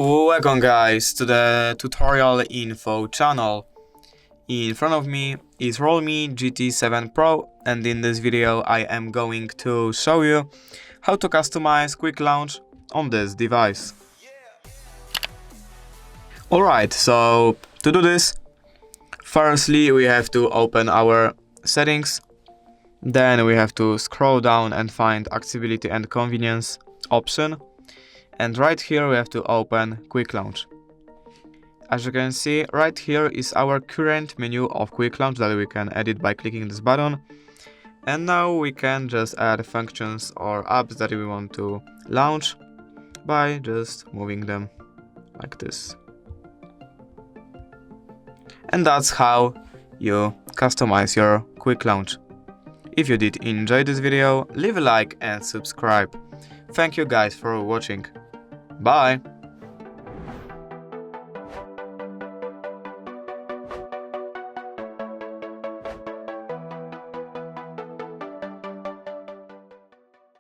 Welcome guys to the tutorial info channel. In front of me is REALME GT7 Pro, and in this video I am going to show you how to customize quick launch on this device. Alright, so to do this, firstly we have to open our settings, then we have to scroll down and find accessibility and convenience option. And right here we have to open Quick Launch. As you can see, right here is our current menu of Quick Launch that we can edit by clicking this button. And now we can just add functions or apps that we want to launch by just moving them like this. And that's how you customize your Quick Launch. If you did enjoy this video, leave a like and subscribe. Thank you guys for watching. Bye!